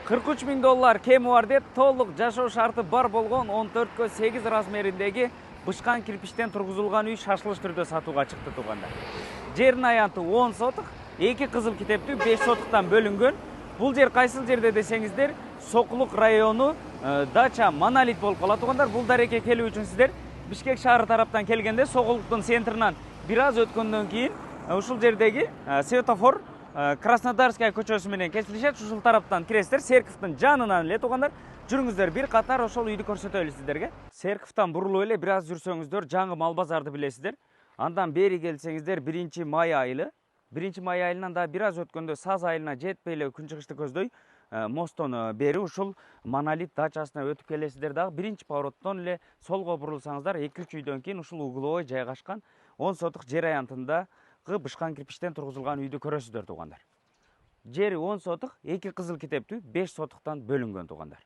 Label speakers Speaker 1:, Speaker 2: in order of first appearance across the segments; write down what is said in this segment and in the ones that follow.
Speaker 1: $43.000 кеми бар деп толық жашоо шарты бар болгон 14/8 размеріндегі бышкан кирпичтен тургузулган үй шашылыш түрдө сатууга чыкты туугандар. Жердин аянты 10 сотук, 2 кызыл китептүү 5 сотуктан бөлүнгөн. Бул жер кайсыл жерде десеңиздер, Сокулук району Дача Монолит болуп калат туугандар. Бул дарекке келүү үчүн сиздер Бишкек шаары тараптан келгенде Сокулуктун центринан бир аз өткөндөн кийин ушул жердеги светофор Краснодарская көчөсү менен кесилишет. Ушул тараптан киресиздер, Серковдун жанынан эле туугандар. Жүрүңүздөр, бир катар ошол үйдү көрсөтөлү сиздерге. Серковдон бурулуп эле бир аз жүрсөңүздөр, жаңы мал базарды билесиздер. Андан бери келсеңиздер, 1-май айылы. 1-май айылынан да бир аз өткөндө Саз айылына жетпей эле күнчыгышты көздөй мосттон бери ушул Монолит дачасына өтүп келесиздер дагы. Биринчи повороттон эле солго бурулсаңыздар, 2-3 үйдөн кийин ушул угловой жайгашкан 10 сотук жер аянтындагы бышкан кирпичтен тургузулган үйдү көрөсүздөр туугандар. Жери 10 сотук, 2 кызыл китептүү 5 сотуктан бөлүнгөн туугандар.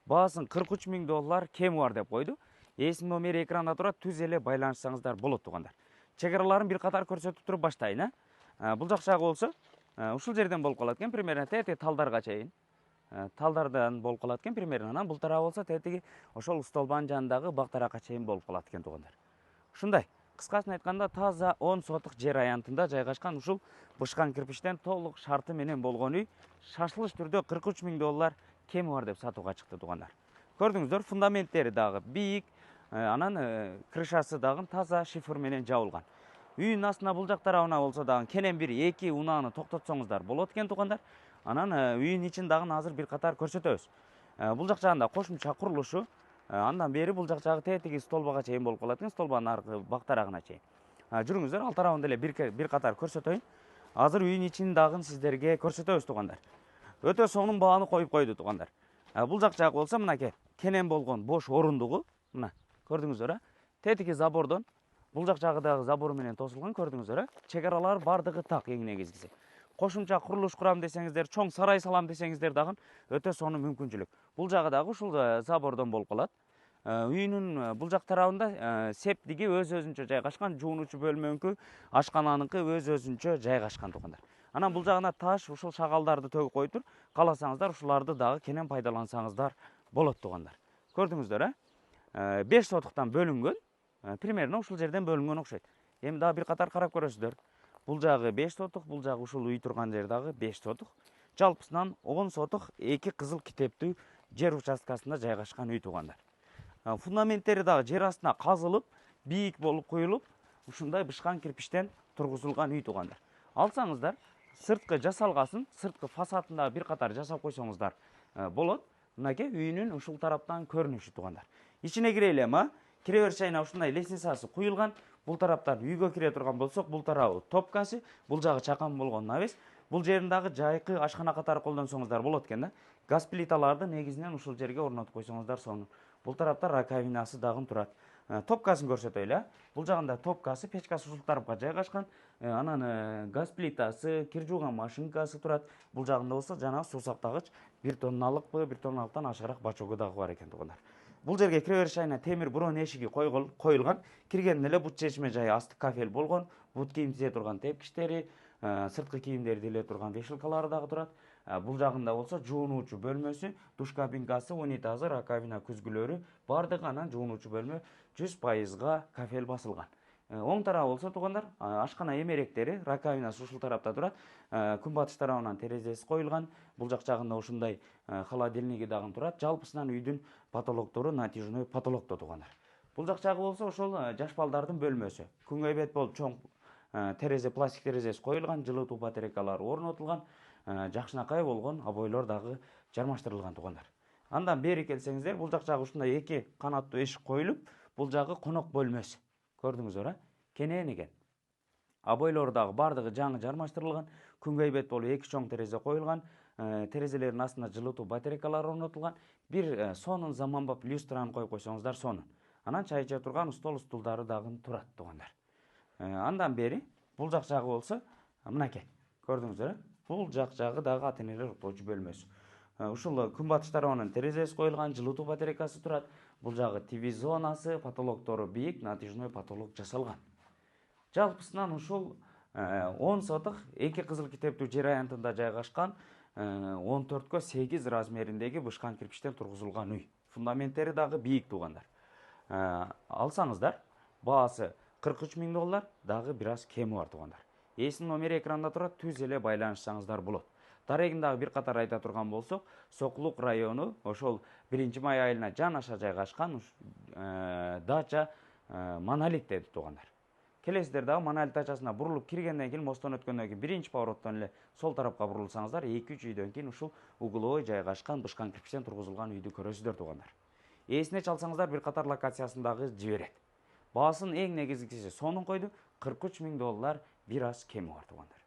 Speaker 1: Баасын $43.000 кеми бар деп койду. Эсим номери экранда турат, түз эле байланышсаңыздар болот туугандар. Чек бир катар көрсөтүп туруп баштайын. Бул жак жагы болсо, ушул жерден болуп калат экен, примерно тети талдарга чейин. Талдардан болуп калат экен, примерно. Анан бул тарабы болсо тетиги ошол столбанын жанындагы бак таракка чейин болуп калат экен туугандар. Ушундай. Кыскасын айтканда, таза 10 сотук жер аянтында жайгашкан ушул бышкан кирпичтен толук шарты менен болгон үй шашылыш түрдө $43.000 кеми бар деп сатууга чыкты туугандар. Көрдүңүздөр, фундаменттери дагы бийик, анан крышасы дагы таза шифр менен жабылган. Үйдүн астына бул жак тарабына болсо дагы кенен бир 2 унааны токтотсоңуздар болот экен туугандар. Анан үйдүн ичин дагы азыр бир катар көрсөтөбүз. Бул жак жагында кошумча курулушу, андан бери бул жак жагы тетиги столбага чейин болуп калат экен, столбанын аркы бак тарагына чейин. Жүрүңүздөр, ал тарабын деле бир катар көрсөтөйүн. Азыр үйдүн ичин дагы сиздерге көрсөтөбүз туугандар. Өтө сонун бааны коюп койду туугандар. Бул жак жагы болсо мынакей кенен болгон бош орундугу, мына көрдүңүздөр, тетиги забордон бул жак жагы дагы забор менен тосулган, көрдүңүздөр, чек бардыгы так эң негизгиси. Кошумча курулуш курам десеңиздер, чоң сарай салам десеңиздер дагы өтө сонун мүмкүнчүлүк. Бул жагы дагы ушул забордон болуп калат. Үйүнүн бул жак тарабында септиги өз-өзүнчө жайгашкан, жуунуучу бөлмөңкү, ашкананыкы өз-өзүнчө жайгашкан туугандар. Анан бул жагына таш, ушул шагалдарды төгүп коюптур. Кааласаңыздар ушуларды дагы кенен пайдалансаңыздар болот туугандар. Көрдүңүздөр, 5 сотуктан бөлүнгөн, примерно ушул жерден бөлүнгөн окшойт. Эми дагы бир катар карап көрөсүздөр. Бул жагы 5 сотук, бул жагы ушул үй турган жер дагы 5 сотук. Жалпысынан 10 сотук 2 кызыл китептүү жер участкасында жайгашкан үй туугандар. Фундаменттери дагы жер астына казылып, бийик болуп куюлуп, ушундай бышкан кирпичтен тургузулган үй туугандар. Алсаңыздар, сырткы жасалгасын, сырткы фасадында бир катар жасап койсоңуздар болот. Мынакей үйүнүн ушул тараптан көрүнүшү туугандар. Ичине кирели эми, кире беришайына ушундай лестницасы куюлган. Бул тараптан үйгө кире турган болсок, бул тарабы топкасы, бул жагы чакан болгон навес. Бул жерин дагы жайкы ашкана катары колдонсоңуздар болот экен да. Газ плиталарды негизинен ушул жерге орнотуп койсоңуздар сонун. Бул тарапта раковинасы дагы турат. Топкасын көрсөтөйлү. Бул жагында топкасы, печкасы ушул тарапка жайгашкан. Анан газ плитасы, кир жууган машинкасы турат. Бул жагында болсо жана суу сактагыч 1 тонналыкпы, 1 тонналыктан ашыгыраак бачогу дагы бар экен туугандар. Бул жерге кире бериш айына темир бурон эшиги коюлган. Киргенден эле бут чечме жайы асты кафел болгон. Бут кийим тизе турган тепкичтери, сырткы кийимдерди иле турган вешалкалары дагы турат. Бул жагында болсо жуунуучу бөлмөсү, душ кабинкасы, унитазы, раковина күзгүлөрү бардыгы, анан жуунуучу бөлмө 100%га кафел басылган. Оң тарабы болсо туугандар, ашкана эмеректери, раковинасы ушул тарапта турат. Күнбатыш тарабынан терезеси коюлган. Бул жак жагында ушундай холодильниги дагы турат. Жалпысынан үйдүн потолоктору натяжной потолокто туугандар. Бул жак жагы болсо ошол жаш балдардын бөлмөсү. Күнгөй бет болуп чоң терезе, пластик терезеси коюлган, жылытуу батарейкалары орнотулган, жакшынакай болгон обойлор дагы жармаштырылган туугандар. Андан бери келсеңиздер, бул жак жагы ушундай 2 канаттуу эшик коюлуп, бул жагы конок бөлмөсү. Көрдүңүздөр, кенен экен. Обойлор дагы бардыгы жаңы жармаштырылган, күнгөй бет болуп 2 чоң терезе коюлган, терезелердин астына жылытуу батарейкалары орнотулган, бир сонун заманбап люстраны коюп койсоңуздар сонун. Анан чай иче турган стол стулдары дагы турат туугандар. Андан бери бул жак жагы болсо мынакей. Көрдүңүздөр, бул жак жагы дагы ата-энелер уктоочу бөлмөсү. Ушул күнбатыш тарабынан терезеси коюлган, жылытуу батарейкасы турат. Бул жагы ТВ зонасы, потолоктору бийик, натяжной потолок жасалган. Жалпысынан ушул 10 сотук 2 кызыл китептүү жер аянтында жайгашкан 14-кө 8 размеріндегі бышқан кирпичтен тұрғызылған үй. Фундаменттері дағы биік туғандар. Алсаңыздар, бағасы 43 000 доллар, дағы біраз кемі бар туғандар. Есінің номері экранда тұрады, түз еле байланышсаңыздар болады. Дарегиндағы бір қатар айта тұрған болсақ, Соқлук району, ошол 1 май айылына жанаша жайгашкан дача монолит деді туғандар. Келесіздер дағы монолит дачасына бұрылып киргенден кейін, мостон өткөндөн кийин биринчи повороттон эле сол тарапка бурулсаңыздар, 2-3 үйдөн кийин ушул угловой жайгашкан бышкан кирпичтен тургузулган үйдү көрөсүздөр туғандар. Эсине чалсаңыздар, бір қатар локациясындагы жиберет. Баасын эң негизгиси сонун койду, 43 000 доллар, бир аз кеми бар туғандар.